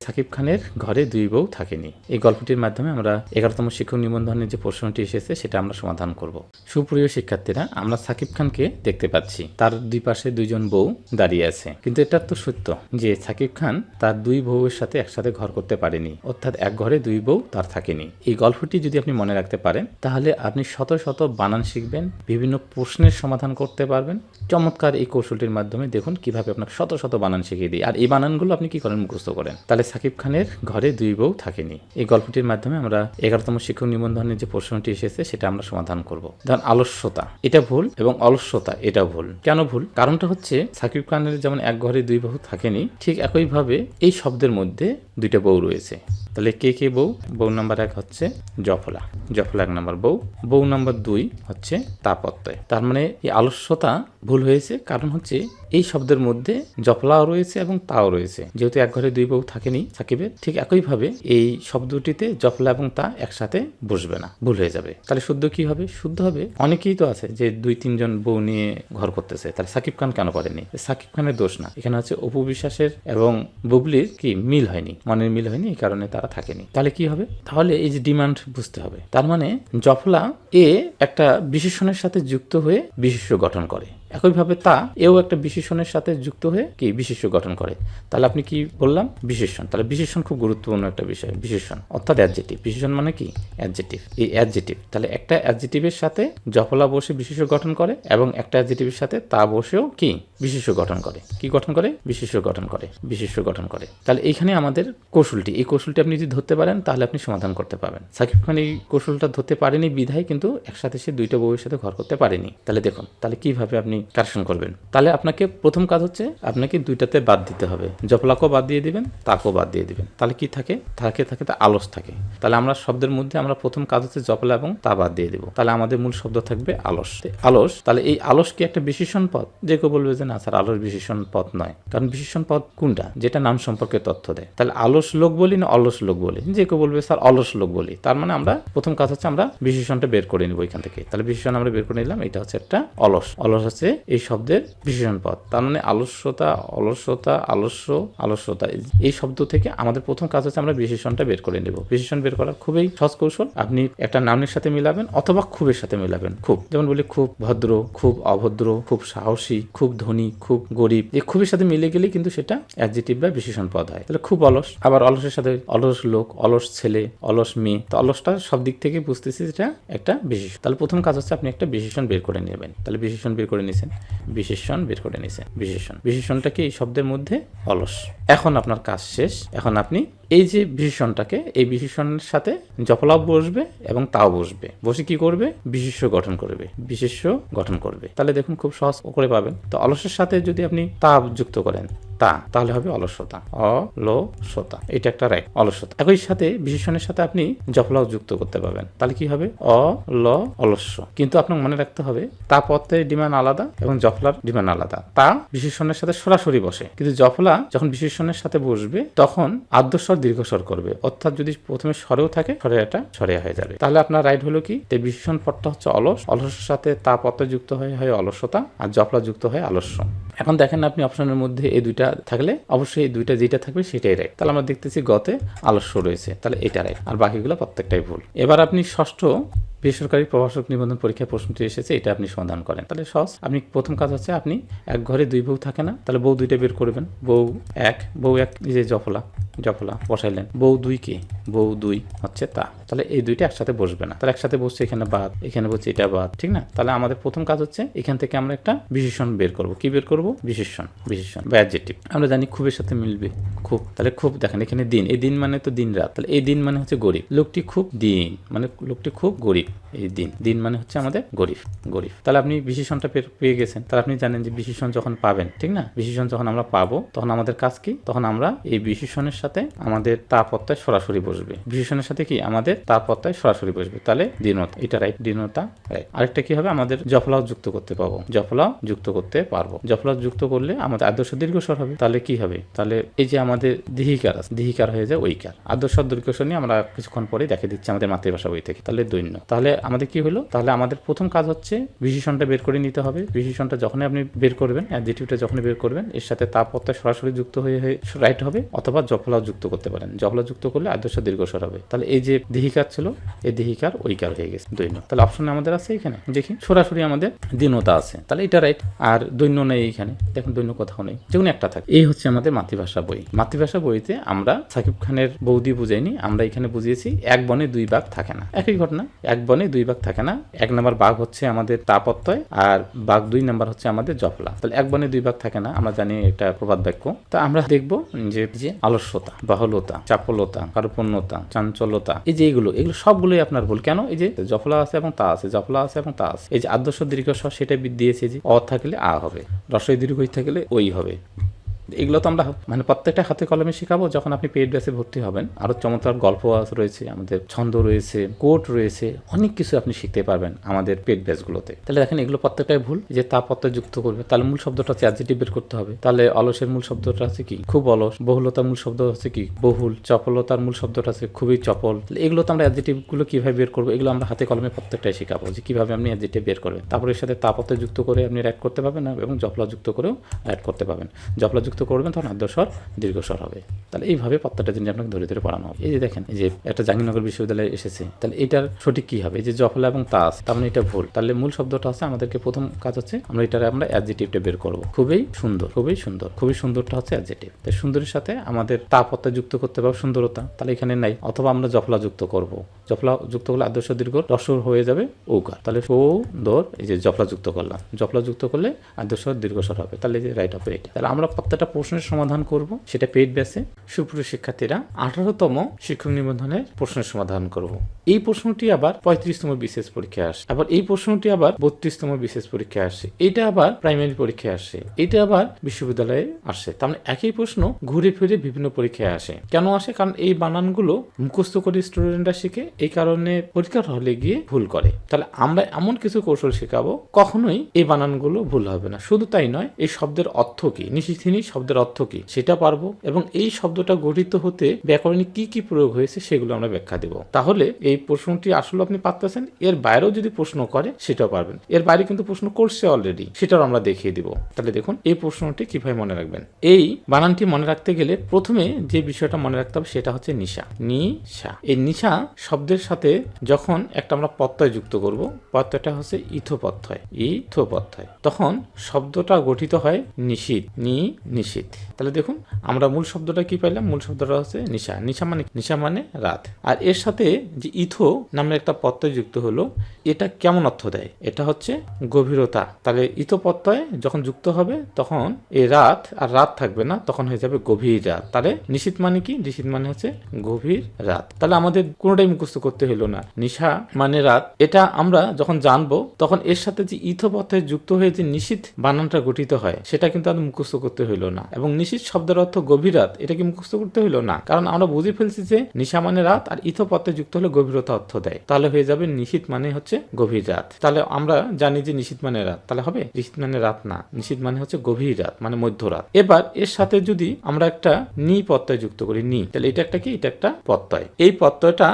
সাকিব খানের ঘরে দুই বউ থাকেনি। এই গল্পটির মাধ্যমে আমরা 11তম শিক্ষক নিবন্ধনের যে প্রশ্নটি এসেছে সেটা আমরা সমাধান করব। সুপ্রিয় শিক্ষার্থীরা, আমরা সাকিব খানকে দেখতে পাচ্ছি, তার দুই পাশে দুইজন বউ দাঁড়িয়ে আছে, কিন্তু এটা তো সত্য যে সাকিব খান তার দুই বউয়ের সাথে একসাথে ঘর করতে পারেনি, অর্থাৎ এক ঘরে দুই বউ তার থাকেনি। এই গল্পটি যদি আপনি মনে রাখতে পারেন তাহলে আপনি শত শত বানান শিখবেন, বিভিন্ন প্রশ্নের সমাধান করতে পারবেন। চমৎকার এই কৌশলটির মাধ্যমে দেখুন কিভাবে আপনাকে শত শত বানান শিখিয়ে দিই, আর এই বানানগুলো আপনি কি করেন, মুখস্থ করেন। তাহলে সাকিব খানের ঘরে দুই বউ থাকেনি, এই গল্পটির মাধ্যমে আমরা 11তম শিক্ষক নিবন্ধনের যে প্রশ্নটি এসেছে সেটা আমরা সমাধান করব। ধরুন আলস্যতা, এটা ভুল, এবং অলস্যতা এটাও ভুল। কেন ভুল? কারণটা হচ্ছে সাকিব খানের যেমন এক ঘরে দুই বউ থাকেনি, ঠিক একইভাবে এই শব্দের মধ্যে দুইটা বউ রয়েছে। তাহলে কে কে বউ? বউ নাম্বার 1 হচ্ছে জফলা, জফলা 1 নম্বর বউ। বউ নাম্বার 2 হচ্ছে তাপত্যয়। তার মানে এই আলস্যতা ভুল হয়েছে, কারণ হচ্ছে এই শব্দের মধ্যে জফলাও রয়েছে এবং তাও রয়েছে। যেহেতু এক ঘরে দুই বউ থাকেনি সাকিবের, ঠিক একইভাবে এই শব্দটিতে জফলা এবং তা একসাথে বসবে না, ভুল হয়ে যাবে। তাহলে শুদ্ধ কি হবে? শুদ্ধ হবে, অনেকেই তো আছে যে 2-3 জন বউ নিয়ে ঘর করতেছে, তাহলে সাকিব খান কেন করেনি? সাকিব খানের দোষ না, এখানে হচ্ছে অপু বিশ্বাসের এবং বুবলির কি মিল হয়নি, মনের মিল হয়নি, এই কারণে তারা থাকেনি। তাহলে কি হবে? তাহলে এই যে ডিমান্ড বুঝতে হবে। তার মানে জফলা এ একটা বিশেষণের সাথে যুক্ত হয়ে বিশেষ্য গঠন করে, একইভাবে তা এও একটা বিশেষণের সাথে যুক্ত হয়ে কি বিশেষ্য গঠন করে। তাহলে আপনি কি বললাম? বিশেষণ। তাহলে বিশেষণ খুব গুরুত্বপূর্ণ একটা বিষয়, বিশেষণ অর্থাৎ অ্যাডজেক্টিভ। বিশেষণ মানে কি? অ্যাডজেক্টিভ। এই অ্যাডজেক্টিভ, তাহলে একটা অ্যাডজেক্টিভের সাথে জফলা বসে বিশেষ্য গঠন করে, এবং একটা অ্যাডজেক্টিভের সাথে তা বসেও কি বিশেষ্য গঠন করে। কি গঠন করে? বিশেষ্য গঠন করে, বিশেষ্য গঠন করে। তাহলে এইখানে আমাদের কৌশলটি, এই কৌশলটি আপনি যদি ধরতে পারেন তাহলে আপনি সমাধান করতে পারবেন। সাকিব খান এই কৌশলটা ধরতে পারেনি বিধায় কিন্তু একসাথে সে দুইটা বউয়ের সাথে ঘর করতে পারেনি। তাহলে দেখুন, তাহলে কিভাবে আপনি কারেকশন করবেন। তাহলে আপনাকে প্রথম কাজ হচ্ছে আপনাকে দুইটাতে বাদ দিতে হবে, জফলাকেও বাদ দিয়ে দিবেন, তাকেও বাদ দিয়ে দিবেন। তাহলে কি থাকে? থাকে তা আলস থাকে। তাহলে আমরা শব্দের মধ্যে আমরা প্রথম কাজ হচ্ছে জফলা এবং তা বাদ দিয়ে দেবো। তাহলে আমাদের মূল শব্দ থাকবে আলস। আলস, তাহলে এই আলস কি একটা বিশেষণ পদ? যে কেউ বলবে যে না স্যার, আলস বিশেষণ পদ নয়, কারণ বিশেষণ পদ কোনটা? যেটা নাম সম্পর্কে তথ্য দেয়। তাহলে আলস লোক বলি না অলস লোক বলি? যে কেউ বলবে স্যার অলস লোক বলি। তার মানে আমরা প্রথম কাজ হচ্ছে আমরা বিশেষণটা বের করে নিব এখান থেকে। তাহলে বিশেষণ আমরা বের করে নিলাম, এটা হচ্ছে একটা অলস। অলস হচ্ছে এই শব্দের বিশেষণ পদ। তার মানে আলস্যতা, অলস্যতা, আলস্য, আলস্যতা, এই শব্দ থেকে আমাদের প্রথম কাজ হচ্ছে আমরা বিশেষণটা বের করে নেব। বিশেষণ বের করার খুবই সহজ কৌশল। আপনি একটা নামের সাথে মিলাবেন অথবা খুবের সাথে মিলাবেন। খুব, যেমন বলি খুব ভদ্র, খুব অভদ্র, খুব সাহসী, খুব ধনী, খুব গরিব। এই খুবের সাথে মিলে গেলে কিন্তু সেটা অ্যাডজেক্টিভ বা বিশেষণ পদ হয়। তাহলে খুব অলস, আবার অলসের সাথে অলস লোক, অলস ছেলে, অলস মেয়ে। তো অলসটা সব দিক থেকে বুঝতেছি যেটা একটা বিশেষণ। তাহলে প্রথম কাজ হচ্ছে আপনি একটা বিশেষণ বের করে নেবেন। তাহলে বিশেষণ বের করে নিয়েছেন, বিশেষণ বের করে নিয়েছেন, বিশেষণ। বিশেষণটা কি? এই শব্দের মধ্যে অলস। এখন আপনার কাজ শেষ। এখন আপনি এই যে বিশেষণটাকে, এই বিশেষণের সাথে জফলাও বসবে এবং তাও বসবে, বসে কি করবে? বিশেষ্য গঠন করবে, বিশেষ্য গঠন করবে। তাহলে দেখুন খুব সহজ করে পাবেন। তো অলসের সাথে যদি আপনি তা যুক্ত করেন, তা, তাহলে হবে অলসতা, অলসতা। এটা একটা রাইট, অলসতা। একই সাথে বিশেষণের সাথে আপনি জফলাও যুক্ত করতে পারবেন। তাহলে কি হবে? অলস্য। কিন্তু আপনার মনে রাখতে হবে তা পদের ডিমান্ড আলাদা এবং জফলার ডিমান্ড আলাদা। তা বিশেষণের সাথে সরাসরি বসে, কিন্তু জফলা যখন বিশেষণের সাথে বসবে তখন আদ্যস্বর দীর্ঘস্বর করবে, অর্থাৎ যদি প্রথমে স্বরেও থাকে স্বরে এটা সরিয়া হয়ে যাবে। তাহলে আপনার রাইট হলো কি? বিশেষণ পদটা হচ্ছে অলস, অলসের সাথে তা পদটা যুক্ত হয় অলসতা, আর জফলা যুক্ত হয় আলস্য। এখন দেখেন আপনি অপশনের মধ্যে এই দুইটা থাকলে অবশ্যই এই দুইটা যেটা থাকবে সেটাই রাইট। তাহলে আমরা দেখতেছি গতে আলস্য রয়েছে, তাহলে এটা রাইট, আর বাকিগুলো প্রত্যেকটাই ভুল। এবার আপনি ষষ্ঠ বেসরকারি প্রভাষক নিবন্ধন পরীক্ষায় প্রশ্নটি এসেছে, এটা আপনি সমাধান করেন। তাহলে সহজ। আপনি প্রথম কাজ হচ্ছে আপনি এক ঘরে দুই বউ থাকে না, তাহলে বউ দুইটা বের করবেন। বউ এক যে জফলা, জফলা বসাইলেন। বউ 2 কি? বউ 2 হচ্ছে তা। তাহলে এই দুইটা একসাথে বসবে না, তাহলে একসাথে বসছে এখানে বাদ, এখানে বসছে এটা বাদ, ঠিক না? তাহলে আমাদের প্রথম কাজ হচ্ছে এখান থেকে আমরা একটা বিশেষণ বের করব। কি বের করব? বিশেষণ, বিশেষণ বা অ্যাডজেক্টিভ। আমরা জানি খুবের সাথে মিলবে খুব। তাহলে খুব, দেখেন এখানে দিন, এই দিন মানে তো দিন রাত, তাহলে এই দিন মানে হচ্ছে গরিব। লোকটি খুব দিন মানে লোকটি খুব গরিব। এই দিন, দিন মানে হচ্ছে আমাদের গরিব, গরিব। তাহলে আপনি বিশেষণটা পেয়ে গেছেন। তাহলে আপনি জানেন যে বিশেষণ যখন পাবেন, ঠিক না? বিশেষণ যখন আমরা পাবো তখন আমাদের কাজ কি? তখন আমরা এই বিশেষণের সাথে আমাদের তা প্রত্যয় সরাসরি বসবে। বসবে, বিশেষণের সাথে কি আমাদের তা প্রত্যয় সরাসরি বসবে, তাহলে দীর্ঘতা, এটা রাইট, দীর্ঘতা রাইট। আরেকটা কি হবে, আমাদের জফলাও যুক্ত করতে পারবো, জফলাও যুক্ত করতে পারবো। জফলা যুক্ত করলে আমাদের আদর্শ দীর্ঘস্বর হবে, তাহলে কি হবে, তাহলে এই যে আমাদের দীর্ঘিকার আছে, দীর্ঘিকার হয়ে যায় ঐকার। আদর্শ দীর্ঘস্বর নিয়ে আমরা কিছুক্ষণ পরে দেখে দিচ্ছি আমাদের মাতৃভাষা বই থেকে। তাহলে দৈন্য, তাহলে আমাদের কি হলো, তাহলে আমাদের প্রথম কাজ হচ্ছে বিশেষণটা বের করে নিতে হবে। বিশেষণটা যখনই আপনি বের করবেন, অ্যাডজেক্টিভটা যখনই বের করবেন, এর সাথে তা প্রত্যয় সরাসরি যুক্ত হয়ে রাইট হবে, অথবা জফলাও যুক্ত করতে পারেন। জফলা যুক্ত করলে আদর্শ দীর্ঘস্বর হবে। তাহলে এই যে দীর্ঘিকার ছিল, এই দীর্ঘিকার ঐকার হয়ে গেছে দৈন্য। তাহলে অপশনে আমাদের আছে এখানে দেখি সরাসরি আমাদের দীর্ঘতা আছে, তাহলে এটা রাইট। আর দৈন্য নেই এখানে, দেখুন দৈন্য কোথাও নেই, যেকোনো একটা থাকে। এই হচ্ছে আমাদের মাতৃভাষা বই। মাতৃভাষা বইতে আমরা সাকিব খানের বৌদি বুঝাইনি, আমরা এখানে বুঝিয়েছি এক বনে দুই বাঘ থাকে না। একই ঘটনা, এক বনে দুই বাঘ থাকে না। এক নম্বর বাঘ হচ্ছে আমাদের তা প্রত্যয়, আর বাঘ দুই নম্বর হচ্ছে আমাদের জফলা। তাহলে এক বনে দুই বাঘ থাকে না, আমরা জানি এটা প্রবাদ বাক্য। তা আমরা দেখবো যে আলস্যতা, বাহুলতা, চাপলতা, কার্পণ্যতা, চাঞ্চল্যতা, এই যে এগুলো সবগুলোই আপনার ভুল। কেন, এই যে জফলা আছে এবং তা আছে, জফলা আছে এবং তা আছে। এই যে আদর্শ দীর্ঘস্বর সেটা দিয়েছে, যে অ থাকলে আ হবে, রস্বই দীর্ঘ থাকলে ওই হবে। এগুলো তো আমরা মানে প্রত্যেকটা হাতে কলমে শেখাবো। যখন আপনি পেইড ব্যাচে ভর্তি হবেন, আরো চমৎকার গল্প রয়েছে, আমাদের ছন্দ রয়েছে, কোট রয়েছে, অনেক কিছু আপনি শিখতে পারবেন আমাদের পেইড ব্যাচগুলোতে। তাহলে দেখেন এগুলো প্রত্যেকটাই ভুল। যে তা প্রত্যয় যুক্ত করবে, তাহলে মূল শব্দটা হচ্ছে অ্যাডজেক্টিভ বের করতে হবে। তাহলে অলসের মূল শব্দটা আছে কি, খুব অলস। বহুলতার মূল শব্দ হচ্ছে কি, বহুল। চপলতার মূল শব্দটা আছে খুবই চপল। এগুলো তো আমরা অ্যাডজেক্টিভ গুলো কিভাবে বের করবো, এগুলো আমরা হাতে কলমে প্রত্যেকটাই শেখাবো, যে কিভাবে আপনি অ্যাডজেক্টিভ বের করবেন। তারপরে এর সাথে তা প্রত্যয় যুক্ত করে আপনি রাইট করতে পারবেন, এবং জফলা যুক্ত করেও রাইট করতে পারবেন। জফলা যুক্ত করবেন তখন আদর্শ দীর্ঘস্বর হবে। তাহলে এইভাবে প্রত্যেকটা জিনিস আপনাকে ধরে ধরে পড়ানো হবে। এই যে দেখেন, এই যে একটা জাহাঙ্গীরনগর বিশ্ববিদ্যালয়ে এসেছে, তাহলে এটার সঠিক কি হবে, এই যে জফলা এবং তা আছে, তার মানে এটা ভুল। তাহলে মূল শব্দটা আছে, আমাদেরকে প্রথম কাজ হচ্ছে আমরা অ্যাডজেক্টিভটা বের করবো। খুবই সুন্দর, খুবই সুন্দর, খুবই সুন্দরটা হচ্ছে অ্যাডজেক্টিভ। তাই সুন্দরের সাথে আমাদের তা প্রত্যয় যুক্ত করতে পারবো, সুন্দরতা, তাহলে এখানে নাই। অথবা আমরা জফলা যুক্ত করব, জফলা যুক্ত করলে আদর্শ দীর্ঘ রস্বর হয়ে যাবে ঔকার। তাহলে সুন্দর, এই যে জফলা যুক্ত করলাম, জফলা যুক্ত করলে আদর্শ দীর্ঘস্বর হবে। তাহলে যে রাইট হবে এটা। তাহলে আমরা প্রত্যেকটা প্রশ্নের সমাধান করব, সেটা পেইড ব্যাচে। সুপ্রিয় শিক্ষার্থীরা, 18তম শিক্ষক নিবন্ধনের প্রশ্নের সমাধান করব। এই প্রশ্নটি আবার 35তম বিশেষ পরীক্ষায় আসে, আবার এই প্রশ্নটি আবার 32তম বিশেষ পরীক্ষায় আসে, এটা আবার প্রাইমারি পরীক্ষায় আসে, এটা আবার বিশ্ববিদ্যালয়ে আসে। তার মানে একই প্রশ্ন ঘুরে ফিরে বিভিন্ন পরীক্ষায় আসে। কেন আসে, কারণ এই বানানগুলো মুখস্থ করে স্টুডেন্টরা শিখে, এই কারণে পরীক্ষার হলে গিয়ে ভুল করে। তাহলে আমরা এমন কিছু কৌশল শেখাবো, কখনোই এই বানানগুলো ভুল হবে না। শুধু তাই নয়, এই শব্দের অর্থ কি, নিশিথিনী শব্দের অর্থ কি সেটা পারবো, এবং এই শব্দটা গঠিত হতে ব্যাকরণে কি কি প্রয়োগ হয়েছে সেগুলো আমরা ব্যাখ্যা দেব। তাহলে এই প্রশ্নটি আসলে আপনি পারতেছেন। এর বাইরেও যদি প্রশ্ন করে সেটাও পারবেন। এর বাইরে কিন্তু প্রশ্ন করছে অলরেডি, সেটাও আমরা দেখিয়ে দিব। তাহলে দেখুন এই প্রশ্নটি কিভাবে মনে রাখবেন। এই বানানটি মনে রাখতে গেলে প্রথমে যে বিষয়টা মনে রাখতে হবে সেটা হচ্ছে নিশা। নিশা, এই নিশা শব্দের সাথে যখন একটা আমরা প্রত্যয় যুক্ত করব, প্রত্যয়টা হচ্ছে ইথো প্রত্যয়, ইথো প্রত্যয়, তখন শব্দটা গঠিত হয় নিশীথ, নিশীথ। তাহলে দেখুন আমরা মূল শব্দটা কি পাইলাম, মূল শব্দটা হচ্ছে নিশা। নিশা মানে রাত। আর এর সাথে যে ইথো নামের একটা প্রত্যয় যুক্ত হলো, এটা কেমন অর্থ দেয়, এটা হচ্ছে গভীরতা। তাহলে ইথো প্রত্যয় যখন যুক্ত হবে তখন এই রাত আর রাত থাকবে না, তখন হয়ে যাবে গভীর রাত। তাহলে নিশীথ মানে কি, নিশীথ মানে হচ্ছে গভীর রাত। তাহলে আমাদের কোনোটাই মুখস্থ করতে হলো না। নিশা মানে রাত, এটা আমরা যখন জানবো তখন এর সাথে যে ইথো প্রত্যয় যুক্ত হয়ে যে নিশীথ বানানটা গঠিত হয়, সেটা কিন্তু আমাদের মুখস্থ করতে হইলো না। এবং নিশীথ শব্দের অর্থ গভীর রাত, এটা কি মুখস্থ করতে হইলো না, কারণ আমরা বুঝে ফেলছি যে নিশা মানে রাত আর ইথো প্রত্যয় যুক্ত হলে গভীরতা অর্থ দেয়। তাহলে হয়ে যাবে নিশীথ মানে হচ্ছে গভীর রাত। তাহলে আমরা জানি যে নিশীথ মানে রাত, তাহলে হবে নিশীথ মানে রাত না, নিশীথ মানে হচ্ছে গভীর রাত, মানে মধ্যরাত। এবার এর সাথে যদি আমরা একটা নি প্রত্যয় যুক্ত করি, নি, তাহলে এটা একটা কি, এটা একটা প্রত্যয়। এই প্রত্যয়টা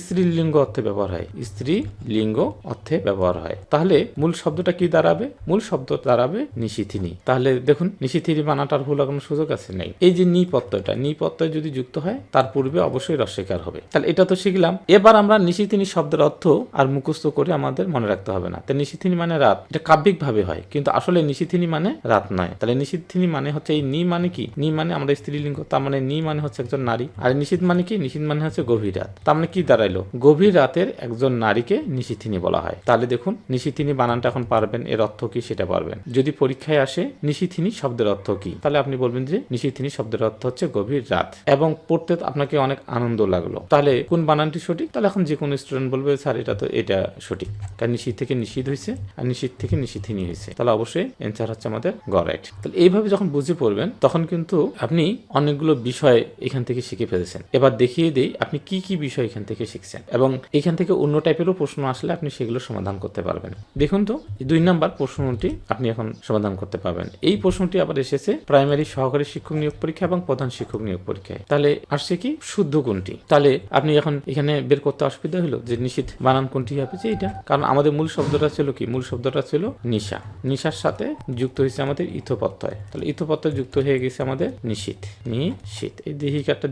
স্ত্রীলিঙ্গ অর্থে ব্যবহার হয়, স্ত্রীলিঙ্গ অর্থে ব্যবহার হয়। তাহলে মূল শব্দটা কি দাঁড়াবে, মূল শব্দ দাঁড়াবে নিশিথিনী। তাহলে দেখুন নিশিথিনী বানাটার ভুল কোনো সুযোগ আছে নেই। এই যে নি প্রত্যয়টা, নি প্রত্যয় যদি যুক্ত হয় তার পূর্বে অবশ্যই রস্বইকার হবে। তাহলে এটা তো শিখলাম। এবার আমরা নিশিথিনী শব্দের অর্থ আর মুখস্থ করে আমাদের মনে রাখতে হবে না। তাই নিশিথিনী মানে রাত, এটা কাব্যিক ভাবে হয়, কিন্তু আসলে নিশিথিনী মানে রাত নয়। তাহলে নিশিথিনী মানে হচ্ছে এই নি মানে কি, নি মানে আমরা স্ত্রীলিঙ্গ, তার মানে নি মানে হচ্ছে একজন নারী। আর নিশীথ মানে কি, নিশীথ মানে হচ্ছে গভীর রাত। তার মানে কি দাঁড়াইলো, গভীর রাতের একজন নারীকে নিশিথিনী বলা হয়। তাহলে দেখুন নিশিথিনী বানানটা এখন পারবেন, এর অর্থ কি সেটা পারবেন। যদি পরীক্ষায় আসে নিশিথিনী শব্দের অর্থ কি, তাহলে আপনি বলবেন যে নিশিথিনী শব্দের অর্থ হচ্ছে গভীর গভীর রাত, এবং পড়তে আপনাকে অনেক আনন্দ লাগলো। তাহলে কোন বানানটি সঠিক? তাহলে এখন যে কোনো স্টুডেন্ট বলবে স্যার এটা সঠিক, কারণ নিশীথ থেকে নিষিদ্ধ হয়েছে আর নিষিদ্ধ থেকে নিষিদ্ধিনী হয়েছে, তাহলে অবশ্যই অ্যান্সার হচ্ছে আমাদের গ রাইট। তাহলে এইভাবে যখন বুঝে পড়বেন তখন কিন্তু আপনি অনেকগুলো বিষয় এখান থেকে শিখে ফেলেছেন। এবার দেখিয়ে দিই আপনি কি কি বিষয় এখান থেকে শিখছেন, এবং এখান থেকে অন্য টাইপেরও প্রশ্ন আসলে আপনি সেগুলো সমাধান করতে পারবেন। দেখুন তো 2 নাম্বার প্রশ্নটি আপনি এখন সমাধান করতে পারবেন। এই প্রশ্নটি আবার এসেছে প্রাইমারি সহকারী শিক্ষক নিয়োগ পরীক্ষা এবং প্রধান শিক্ষক নিয়োগ পরীক্ষায়। তাহলে আসছে কি শুদ্ধ কোনটি? তাহলে আপনি এখন এখানে বের করতে অসুবিধা হলো যে নিষিদ্ধ বানান কোনটি হবে, যে এটা, কারণ আমাদের মূল শব্দটা ছিল কি? মূল শব্দটা ছিল নিশা, নিশার সাথে যুক্ত হয়েছে আমাদের ইথোপত্যয়, তাহলে ইথোপত্যয় যুক্ত হয়ে গেছে আমাদের নিষিদ্ধ, নিষিদ্ধ, এই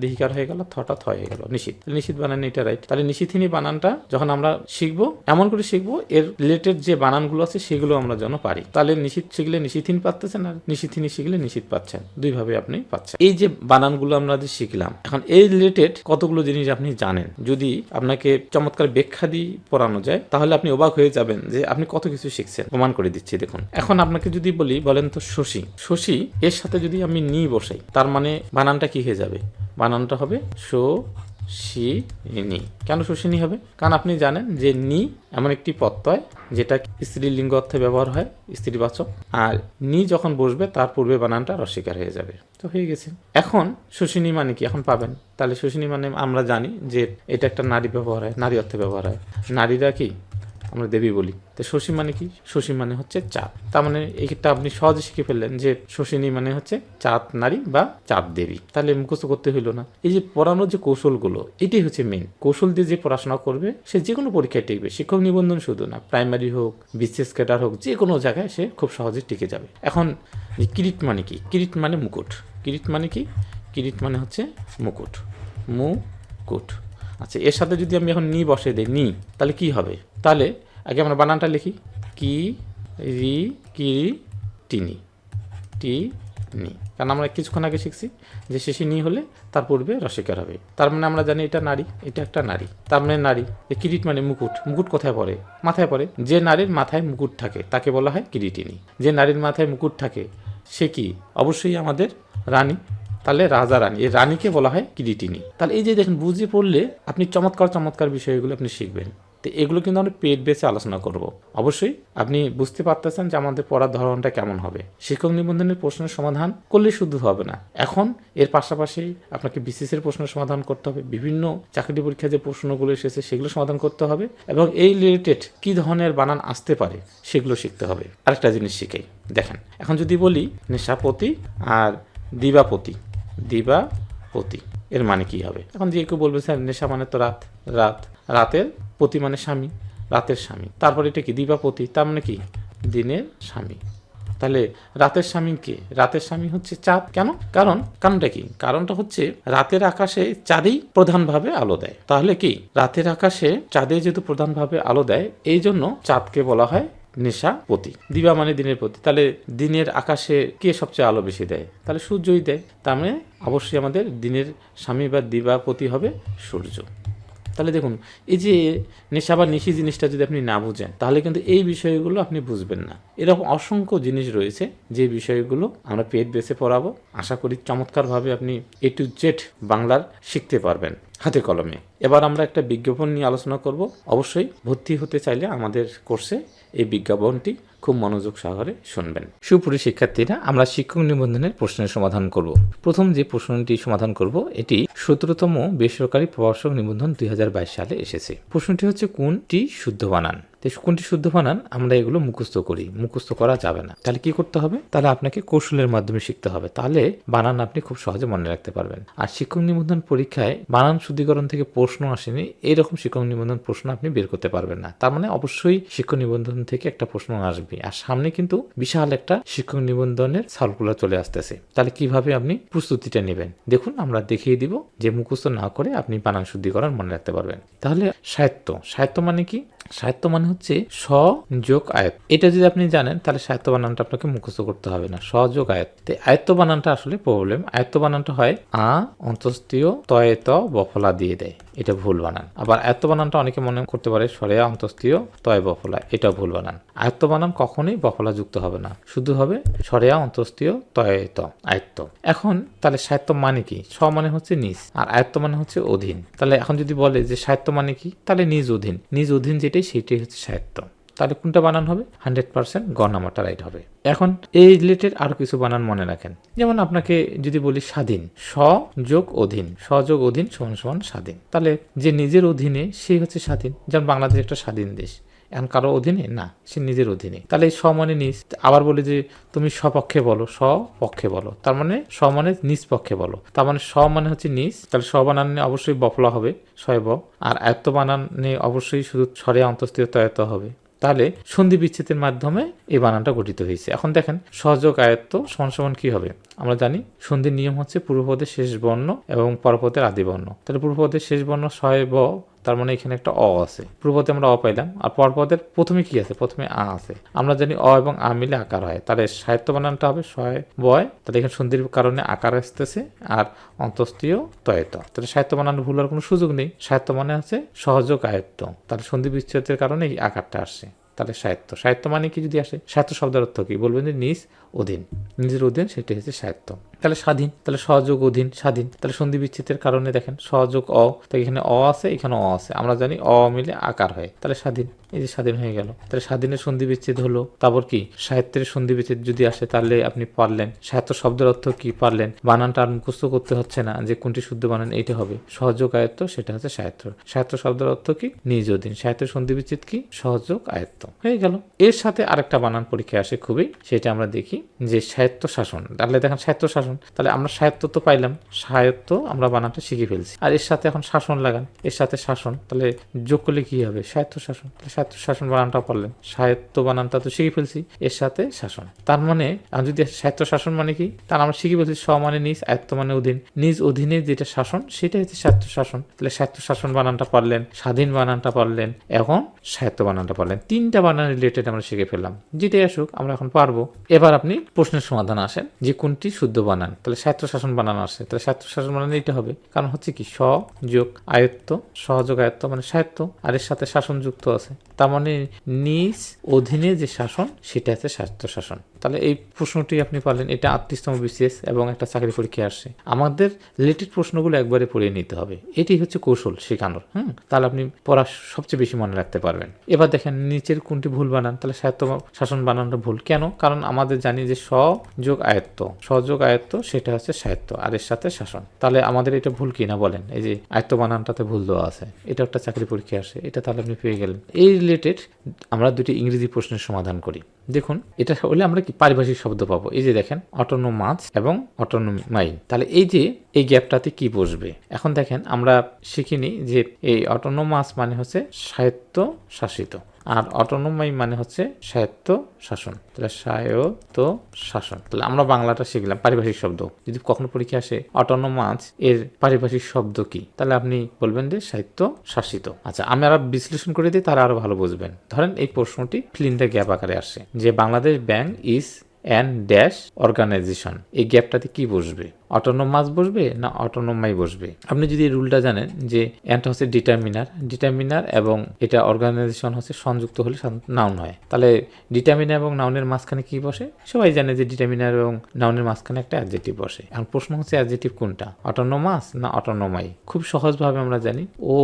দেহিকার হয়ে গেল, থটা থ হয়ে গেল, নিষিদ্ধ, নিষিদ্ধ বানান এটা রাইট। তাহলে নিষিদ্ধিনী বানানটা যখন আমরা শিখবো এমন করে শিখবো এর রিলেটেড যে বানানগুলো আছে সেগুলো আমরা যেন পারি। তাহলে নিষিদ্ধ শিখলে নিষিদ্ধিন পাচ্ছেন, আর নিষিদ্ধিনী শিখলে নিষিদ্ধ পাচ্ছেন, দুইভাবে আপনি পাচ্ছেন। এই যে বানানগুলো আমরা যে শিখলাম, এখন এই রিলেটেড কতগুলো জিনিস আপনি জানেন, যদি আপনাকে চমৎকার ব্যাখ্যা দিয়ে পড়ানো যায় তাহলে আপনি অবাক হয়ে যাবেন যে আপনি কত কিছু শিখছেন। প্রমাণ করে দিচ্ছি দেখুন। এখন আপনাকে যদি বলেন তো শশী, শশী এর সাথে যদি আমি নি বসাই, তার মানে বানানটা কি হয়ে যাবে? বানানটা হবে শোষিনী। কেন শোষিনী হবে? কারণ আপনি জানেন যে নি এমন একটি প্রত্যয় যেটা স্ত্রীলিঙ্গ অর্থে ব্যবহার হয়, স্ত্রীবাচক, আর নি যখন বসবে তার পূর্বে বানানটা রস্বীকার হয়ে যাবে, তো হয়ে গেছে। এখন শোষিনী মানে কি এখন পাবেন। তাহলে শোষিনী মানে আমরা জানি যে এটা একটা নারী ব্যবহার হয়, নারী অর্থে ব্যবহার হয়, নারীরা কি আমরা দেবী বলি। তো শশী মানে কি? শশী মানে হচ্ছে চাঁদ। তার মানে এইটা আপনি সহজে শিখে ফেললেন যে শোষিনী মানে হচ্ছে চাঁদ নারী বা চাঁদ দেবী। তাহলে মুখস্থ করতে হইলো না। এই যে পড়ানোর যে কৌশলগুলো, এটাই হচ্ছে মেন। কৌশল দিয়ে যে পড়াশোনা করবে সে যে কোনো পরীক্ষায় টিকবে, শিক্ষক নিবন্ধন শুধু না, প্রাইমারি হোক, বিসিএস ক্যাডার হোক, যে কোনো জায়গায় সে খুব সহজে টিকে যাবে। এখন কিরিট মানে কি? কিরিট মানে মুকুট। কিরিট মানে কি? কিরিট মানে হচ্ছে মুকুট, মুকুট। আচ্ছা, এর সাথে যদি আমি এখন নি বসে দিই, নি, তাহলে কি হবে? তাহলে আগে আমরা বানানটা লিখি, কি রি কিরি টিনি, টি নি, কারণ আমরা কিছুক্ষণ আগে শিখছি যে শেষে নি হলে তার পূর্বে রসিকার হবে। তার মানে আমরা জানি এটা নারী, এটা একটা নারী, তার মানে নারী। কিরিট মানে মুকুট, মুকুট কোথায় পড়ে? মাথায় পড়ে। যে নারীর মাথায় মুকুট থাকে তাকে বলা হয় কিরিটিনী। যে নারীর মাথায় মুকুট থাকে সে কি? অবশ্যই আমাদের রানী, তাহলে রাজা রানী, এই রানীকে বলা হয় কিরিটিনী। তাহলে এই যে দেখেন, বুঝে পড়লে আপনি চমৎকার বিষয়গুলো আপনি শিখবেন। তো এগুলো কিন্তু আমরা পেট বেসে আলোচনা করব। অবশ্যই আপনি বুঝতে পারতেছেন যে আমাদের পড়ার ধরনটা কেমন হবে। শিক্ষক নিবন্ধনের প্রশ্নের সমাধান করলে শুধু হবে না, এখন এর পাশাপাশি আপনাকে বিসিএস এর প্রশ্নের সমাধান করতে হবে, বিভিন্ন চাকরি পরীক্ষায় যে প্রশ্নগুলো এসেছে সেগুলো সমাধান করতে হবে, এবং এই রিলেটেড কী ধরনের বানান আসতে পারে সেগুলো শিখতে হবে। আরেকটা জিনিস শিখেই দেখেন, এখন যদি বলি নেশাপতি আর দিবাপতি, দিবাপতি এর মানে কি হবে? এখন যে কেউ বলবে স্যার নেশা মানে তো রাত, রাতের পতি মানে স্বামী, রাতের স্বামী, তারপরে এটা কি? দিবাপতি, তার মানে কি? দিনের স্বামী। তাহলে রাতের স্বামী কে? রাতের স্বামী হচ্ছে চাঁদ। কেন? কারণটা কি? কারণটা হচ্ছে রাতের আকাশে চাঁদই প্রধানভাবে আলো দেয়। তাহলে কি রাতের আকাশে চাঁদে যেহেতু প্রধানভাবে আলো দেয়, এই জন্য চাঁদকে বলা হয় নেশাপতি। দিবা মানে দিনের প্রতি, তাহলে দিনের আকাশে কে সবচেয়ে আলো বেশি দেয়? তাহলে সূর্যই দেয়। তার মানে অবশ্যই আমাদের দিনের স্বামী বা দিবাপতি হবে সূর্য। তাহলে দেখুন, এই যে নেশা বা নিশি জিনিসটা যদি আপনি না বুঝেন তাহলে কিন্তু এই বিষয়গুলো আপনি বুঝবেন না। এরকম অসংখ্য জিনিস রয়েছে যে বিষয়গুলো আমরা পেট বেসে পড়াবো। আশা করি চমৎকারভাবে আপনি A to Z বাংলার শিখতে পারবেন হাতে কলমে। এবার আমরা একটা বিজ্ঞাপন নিয়ে আলোচনা করব। অবশ্যই ভর্তি হতে চাইলে আমাদের কোর্সে এই বিজ্ঞাপনটি খুব মনোযোগ সহকারে শুনবেন। সুপ্রিয় শিক্ষার্থীরা, আমরা শিক্ষক নিবন্ধনের প্রশ্নের সমাধান করব। প্রথম যে প্রশ্নটি সমাধান করব এটি 17তম বেসরকারি প্রভাষক নিবন্ধন 2022 সালে এসেছে। প্রশ্নটি হচ্ছে কোনটি শুদ্ধ বানান। কোনটি শুদ্ধ বানান আমরা এগুলো মুখস্থ করি, মুখস্থ করা যাবে না। তাহলে কি করতে হবে? তাহলে আপনাকে কৌশলের মাধ্যমে শিখতে হবে, তাহলে বানান আপনি খুব সহজে মনে রাখতে পারবেন। আর শিক্ষক নিবন্ধন পরীক্ষায় বানান শুদ্ধিকরণ থেকে প্রশ্ন আসেনি, এইরকম শিক্ষক নিবন্ধন প্রশ্ন আপনি বের করতে পারবেন না। তার মানে অবশ্যই শিক্ষক নিবন্ধন থেকে একটা প্রশ্ন আসবে, আর সামনে কিন্তু বিশাল একটা শিক্ষক নিবন্ধনের সার্কুলার চলে আসতেছে। তাহলে কিভাবে আপনি প্রস্তুতিটা নেবেন দেখুন, আমরা দেখিয়ে দিব যে মুখস্থ না করে আপনি বানান শুদ্ধিকরণ মনে রাখতে পারবেন। তাহলে সাহিত্য মানে কি? সাহিত্য মানে হচ্ছে স যোগ আয়ত। এটা যদি আপনি জানেন তাহলে সাহিত্য বানানটা আপনাকে মুখস্থ করতে হবে না, স যোগ আয়ত। আয়ত্ত বানানটা আসলে প্রবলেম। আয়ত্ত বানানটা হয় আ অন্তস্তীয় তয়ে ত বফলা দিয়ে দেয়, এটা ভুল বানান। আবার আয়ত্ত বানানটা অনেকে মনে করতে পারে সরেয়া অন্তস্থীয় তয় বফলা, এটাও ভুল বানান। আয়ত্ত বানান কখনোই বফলা যুক্ত হবে না, শুধু হবে সরেয়া অন্তস্থীয় তয় ত, আয়ত্ত। এখন তাহলে সাহিত্য মানে কি? স মানে হচ্ছে নিজ, আর আয়ত্ত মানে হচ্ছে অধীন। তাহলে এখন যদি বলে যে সাহিত্য মানে কি, তাহলে নিজ অধীন, নিজ অধীন যেটাই সেটাই হচ্ছে সাহিত্য। তাহলে কোনটা বানান হবে? 100% গ নাম্বারটা রাইট হবে। এখন এই রিলেটেড আরো কিছু বানান মনে রাখেন। যেমন আপনাকে যদি বলি স্বাধীন, স যোগ অধীন, স যোগ অধীন সমান সমান স্বাধীন। তাহলে যে নিজের অধীনে সেই হচ্ছে স্বাধীন। যেমন বাংলাদেশ একটা স্বাধীন দেশ, এখন কারো অধীনে না, সে নিজের অধীনে। তাহলে এই স মানে নিজ। আবার বলি যে তুমি স্বপক্ষে বলো, স্বপক্ষে বলো, তার মানে স মানে নিজ পক্ষে বলো, তার মানে স মানে হচ্ছে নিজ। তাহলে স বানানে অবশ্যই বফলা হবে, শয় ব। আর আয়ত্ত বানানে অবশ্যই শুধু স্বরে অন্তস্থীয় তয়ত হবে। তাহলে সন্ধি বিচ্ছেদের মাধ্যমে এই বানানটা গঠিত হয়েছে। এখন দেখেন সহযোগ আয়ত্ত সমান সমান কি হবে? আমরা জানি সন্ধির নিয়ম হচ্ছে পূর্বপদের শেষ বর্ণ এবং পরপদের আদি বর্ণ। তাহলে পূর্বপদের শেষ বর্ণ শয় ব, তার মানে এখানে একটা অ আছে। পূর্বপদে আমরা অ পাইলাম, আর পরপদের প্রথমে কি আছে? প্রথমে আ আছে। আমরা জানি অ এবং আ মিলে আকার হয়, তাহলে সাহিত্য বানানটা হবে শয় বয়। তাহলে এখানে সন্ধির কারণে আকার আসতেছে, আর অন্তস্থীয় তয়ত। তাহলে সাহিত্য বানান ভুল হওয়ার কোনো সুযোগ নেই। সাহিত্য মানে আছে সহযোগ আয়ত্ত, তাহলে সন্ধি বিচ্ছেদের কারণে এই আকারটা আসছে। তাহলে সাহিত্য, সাহিত্য মানে কি যদি আসে? সাহিত্য শব্দের অর্থ কি? বলবেন যে নিজ অধীন, নিজের অধীন, সেটা হচ্ছে সাহিত্য। তাহলে স্বাধীন, তাহলে সহযোগ অধীন স্বাধীন। তাহলে সন্ধি বিচ্ছেদের কারণে দেখেন সহযোগ অ, তাই এখানে অ আছে, এখানে অ আছে। আমরা জানি অ মিলে আকার হয়, তাহলে স্বাধীন, এই যে স্বাধীন হয়ে গেল। তাহলে স্বাধীনের সন্ধি বিচ্ছেদ হলো। তারপর কি সাহিত্যের সন্ধি বিচ্ছেদ যদি আসে তাহলে আপনি পারলেন। সাহিত্য শব্দের অর্থ কি পারলেন, বানানটা আর মুখস্থ করতে হচ্ছে না যে কোনটি শুদ্ধ বানান, এইটা হবে সহযোগ আয়ত্ত, সেটা হচ্ছে সাহিত্য। সাহিত্য শব্দের অর্থ কি? নিজ অধীন। সাহিত্যের সন্ধি বিচ্ছেদ কি? সহযোগ আয়ত্ত, হয়ে গেল। এর সাথে আরেকটা বানান পরীক্ষায় আসে খুবই, সেটা আমরা দেখি যে সাহিত্য শাসন। তাহলে দেখেন সাহিত্য শাসন, তাহলে আমরা সাহিত্য তো পাইলাম, সাহিত্য আমরা বানানটা শিখে ফেলছি, আর এর সাথে এখন শাসন লাগান, এর সাথে শাসন, তাহলে যোগ করলে কি হবে? সাহিত্য শাসন। তাহলে সাহিত্য শাসন বানানটা পারলেন, সাহিত্য বানানটা তো শিখে ফেলছি, এর সাথে শাসন। তার মানে যদি সাহিত্য শাসন মানে কি, তার আমরা শিখে ফেলছি স মানে নিজ, আয়ত্ত মানে অধীন, নিজ অধীনে যেটা শাসন সেটা হচ্ছে সাহিত্য শাসন। তাহলে সাহিত্য শাসন বানানটা পারলেন, স্বাধীন বানানটা পারলেন, এখন সাহিত্য বানানটা পারলেন। তিনটা বানান রিলেটেড আমরা শিখে ফেললাম, যেটাই আসুক আমরা এখন পারবো। এবার আপনি প্রশ্নের সমাধান আসেন যে কোনটি শুদ্ধ বানান। তাহলে সাহিত্য শাসন বানান আসে, তাহলে সাহিত্য শাসন বানান এইটা হবে, কারণ হচ্ছে কি স যোগ আয়ত্ত, সহযোগ আয়ত্ত মানে সাহিত্য, আর এর সাথে শাসন যুক্ত আছে, তার মানে নিজ অধীনে যে শাসন সেটা হচ্ছে সাহিত্য শাসন। তাহলে এই প্রশ্নটি আপনি পারলেন। এটা 38তম বিসিএস এবং একটা চাকরি পরীক্ষা আসছে। আমাদের রিলেটেড প্রশ্নগুলো একবারে পড়িয়ে নিতে হবে, এটি হচ্ছে কৌশল শেখানোর। তাহলে আপনি পড়া সবচেয়ে বেশি মনে রাখতে পারবেন। এবার দেখেন নিচের কোনটি ভুল বানান। তাহলে সাহিত্য শাসন বানানটা ভুল কেন? কারণ আমাদের জানি যে স যোগ আয়ত্ত, সযোগ আয়ত্ত সেটা হচ্ছে সাহিত্য, আর এর সাথে শাসন। তাহলে আমাদের এটা ভুল কিনা বলেন? এই যে আয়ত্ত বানানটাতে ভুল দেওয়া আছে, এটা একটা চাকরি পরীক্ষা আসে, এটা তাহলে আপনি পেয়ে গেলেন। এই রিলেটেড আমরা দুটি ইংরেজি প্রশ্নের সমাধান করি। দেখুন এটা হলে আমরা কি পারিভাষিক শব্দ পাবো। এই যে দেখেন অটোনোমাস এবং অটোনোমাই, তাহলে এই যে এই গ্যাপটাতে কি বসবে? এখন দেখেন আমরা শিখিনি যে এই অটোনোমাস মানে হচ্ছে সাহিত্য শাসিত, আর অটোনোমাই মানে হচ্ছে সাহিত্য শাসন। তাহলে সাহিত্য শাসন, তাহলে আমরা বাংলাটা শিখলাম পারিভাষিক শব্দ। যদি কখনো পরীক্ষা আসে অটোনোমাস এর পারিভাষিক শব্দ কি, তাহলে আপনি বলবেন যে সাহিত্য শাসিত। আচ্ছা আমি আরো বিশ্লেষণ করে দিই, তারা আরো ভালো বুঝবেন। ধরেন এই প্রশ্নটি ফিল ইন দ্য গ্যাপ আকারে আসে যে Bangladesh bank is an dash organisation, এই গ্যাপটাতে কি বসবে? অটোনোমাস বসবে না অটোনোমাই বসবে? আপনি যদি এই রুলটা জানেন যে অ্যানটা হচ্ছে ডিটারমিনার এবং এটা অর্গানাইজেশন হচ্ছে সংযুক্ত হলে নাউন হয়, তাহলে ডিটারমিনার এবং নাউনের মাঝখানে কি বসে? সবাই জানে যে ডিটারমিনার এবং নাউনের মাঝখানে একটা অ্যাডজেক্টিভ বসে। এখন প্রশ্ন হচ্ছে অ্যাডজেক্টিভ কোনটা, অটোনোমাস না অটোনোমাই? খুব সহজভাবে আমরা জানি ও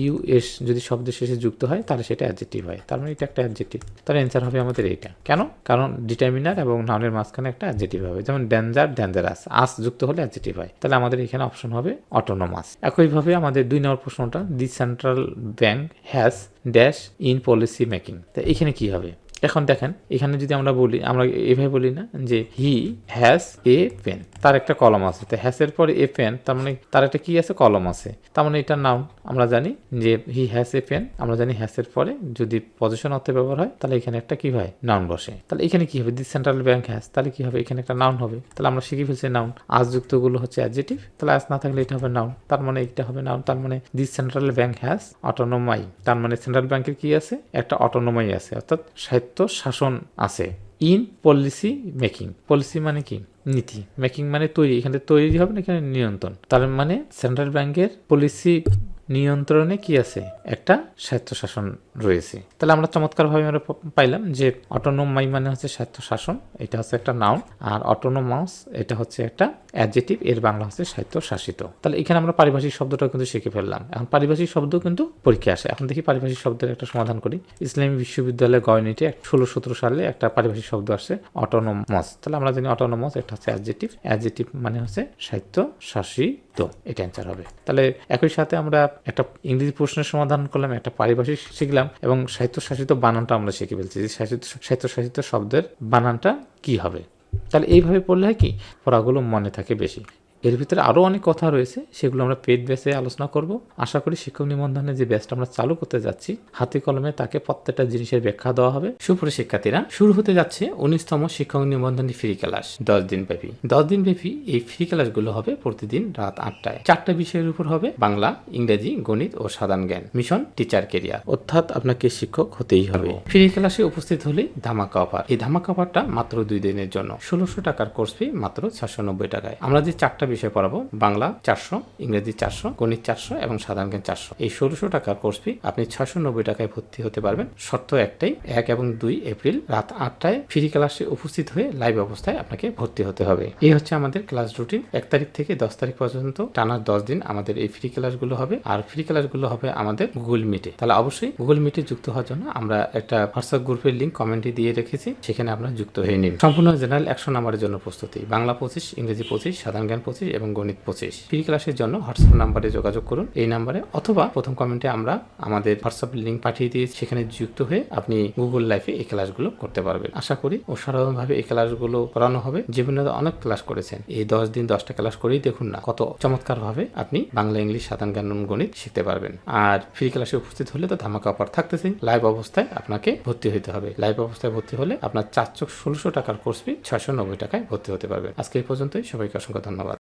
ইউ এস যদি শব্দের শেষে যুক্ত হয় তাহলে সেটা অ্যাডজেক্টিভ হয়, তার মানে এটা একটা অ্যাডজেক্টিভ। তাহলে অ্যান্সার হবে আমাদের এইটা। কেন? কারণ ডিটারমিনার এবং নাউনের মাঝখানে একটা অ্যাডজেক্টিভ হবে, যেমন ডেঞ্জার ডেঞ্জারাস, আস যুক্ত হলে অ্যাডজেক্টিভ হয়, তাহলে আমাদের এখানে অপশন হবে অটোনোমাস। একইভাবে আমাদের 2 নম্বর প্রশ্নটা, the central bank has dash in policy making, তা এখানে কি হবে? এখন দেখেন এখানে যদি আমরা বলি, আমরা এভাবে বলি না যে হি হ্যাজ এ পেন, তার একটা কলম আছে, তো হ্যাসের পরে এ পেন, তার মানে তার একটা কি আছে? কলম আছে, তার মানে এটা নাউন। আমরা জানি যে হি হ্যাজ এ পেন, আমরা জানি হ্যাসের পরে যদি পজিশন অর্থে ব্যবহার হয় তাহলে এখানে একটা কি হয়? নাউন বসে। তাহলে এখানে কি হবে? দি সেন্ট্রাল ব্যাংক হ্যাজ, তাহলে কি হবে? এখানে একটা নাউন হবে। তাহলে আমরা শিখে ফেলছি নাউন, আজ যুক্তগুলো হচ্ছে অ্যাডজেক্টিভ, তাহলে আজ না থাকলে এটা হবে নাউন, তার মানে এটা হবে নাউন। তার মানে দি সেন্ট্রাল ব্যাংক হ্যাজ অটোনোমাই, তার মানে সেন্ট্রাল ব্যাংকের কি আছে? একটা অটোনোমাই আছে, অর্থাৎ সাহিত্য শাসন আছে। ইন পলিসি মেকিং, পলিসি মানে কি? নীতি, মেকিং মানে তৈরি, এখানে তৈরি হবে না, এখানে নিয়ন্ত্রণ। তার মানে সেন্ট্রাল ব্যাংকের পলিসি নিয়ন্ত্রণে কি আছে, একটা স্বায়ত্তশাসন রয়েছে। তাহলে আমরা চমৎকারভাবে আমরা পাইলাম যে অটোনোমাই মানে হচ্ছে স্বায়ত্তশাসন, এটা হচ্ছে একটা নাউন, আর অটোনোমাস এটা হচ্ছে একটা অ্যাডজেক্টিভ, এর বাংলা হচ্ছে স্বায়ত্তশাসিত। তাহলে এখানে আমরা পারিভাষিক শব্দটা কিন্তু শিখে ফেললাম। এখন পারিভাষিক শব্দ কিন্তু পরীক্ষা আসে। এখন দেখি পারিভাষিক শব্দের একটা সমাধান করি। ইসলামী বিশ্ববিদ্যালয় গণিতে 16-17 সালে একটা পারিভাষিক শব্দ আসছে অটোনোমাস। তাহলে আমরা জানি অটোনোমাস এটা হচ্ছে অ্যাডজেক্টিভ, অ্যাডজেক্টিভ মানে হচ্ছে স্বায়ত্তশাসিত, এটা অ্যান্সার হবে। তাহলে একই সাথে আমরা একটা ইংরেজি প্রশ্নের সমাধান করলাম, একটা পারিভাষিক শিখলাম এবং স্বায়ত্তশাসিত বানানটা আমরা শিখে ফেলছি যে স্বায়ত্তশাসিত শব্দের বানানটা কি হবে। তাহলে এইভাবে পড়লে হয় কি, পড়াগুলো মনে থাকে বেশি। এর ভিতরে আরও অনেক কথা রয়েছে, সেগুলো আমরা পেড বেসে আলোচনা করব। আশা করি শিক্ষক নিবন্ধনের যে ব্যাচটা আমরা চালু করতে যাচ্ছি, হাতে কলমে তাকে প্রত্যেকটা জিনিসের ব্যাখ্যা দেওয়া হবে। সুপ্রিয় শিক্ষার্থীরা, শুরু হতে যাচ্ছে 19তম শিক্ষক নিবন্ধনী ফ্রি ক্লাস 10 দিন ব্যাপী। 10 দিন ব্যাপী এই ফ্রি ক্লাসগুলো হবে প্রতিদিন রাত 8টায়। 4টা বিষয়ের উপর হবে, বাংলা, ইংরেজি, গণিত ও সাধারণ জ্ঞান। মিশন টিচার কেরিয়ার, অর্থাৎ আপনাকে শিক্ষক হতেই হবে। ফ্রি ক্লাসে উপস্থিত হলেই ধামাকা অফার। এই ধামাকা অফারটা মাত্র 2 দিনের জন্য। 1600 টাকার কোর্স ফি মাত্র 690 টাকায়। আমরা যে 4টা বিষয় পড়াবো, বাংলা 400, ইংরেজি 400, গণিত 400 এবং সাধারণ জ্ঞান 400, এই 1600 টাকার কোর্স ফি আপনি 690 টাকায় ভর্তি হতে পারবেন। শর্ত একটাই, 1 এবং 2 এপ্রিল রাত 8টায় ফ্রি ক্লাসে উপস্থিত হয়ে লাইভ অবস্থায় আপনাকে ভর্তি হতে হবে। এই হচ্ছে আমাদের ক্লাস রুটিন। 1 তারিখ থেকে 10 তারিখ পর্যন্ত টানা 10 দিন আমাদের এই ফ্রি ক্লাসগুলো হবে। আর ফ্রি ক্লাসগুলো হবে আমাদের গুগল মিটে। তাহলে অবশ্যই গুগল মিটে যুক্ত হওয়ার জন্য আমরা একটা হোয়াটসঅ্যাপ গ্রুপের লিঙ্ক কমেন্টে দিয়ে রেখেছি, সেখানে আপনারা যুক্ত হয়ে নিন। সম্পূর্ণ জেনারেল 100 নাম্বারের জন্য প্রস্তুতি। বাংলা 25, ইংরেজি 25, সাধারণ জ্ঞান 25 এবং গণিত 25। ফ্রি ক্লাসের জন্য হোয়াটসঅ্যাপ নাম্বারে যোগাযোগ করুন, এই নাম্বারে, অথবা প্রথম কমেন্টে আমরা আমাদের হোয়াটসঅ্যাপ লিঙ্ক পাঠিয়ে দিয়েছি, সেখানে যুক্ত হয়ে আপনি গুগল লাইভে এই ক্লাসগুলো করতে পারবেন। আশা করি অসাধারণভাবে এই ক্লাসগুলো করানো হবে। জীবনে অনেক ক্লাস করেছেন, এই 10 দিন 10টা ক্লাস করেই দেখুন না কত চমৎকারভাবে আপনি বাংলা, ইংলিশ, সাধারণ জ্ঞান, গণিত শিখতে পারবেন। আর ফ্রি ক্লাসে উপস্থিত হলে তো ধামাকা অফার থাকতেছে। লাইভ অবস্থায় আপনাকে ভর্তি হতে হবে। লাইভ অবস্থায় ভর্তি হলে আপনার 4 চোখ 1600 টাকার কোর্স ফি 690 টাকায় ভর্তি হতে পারবেন। আজকে এই পর্যন্তই, সবাইকে অসংখ্য ধন্যবাদ।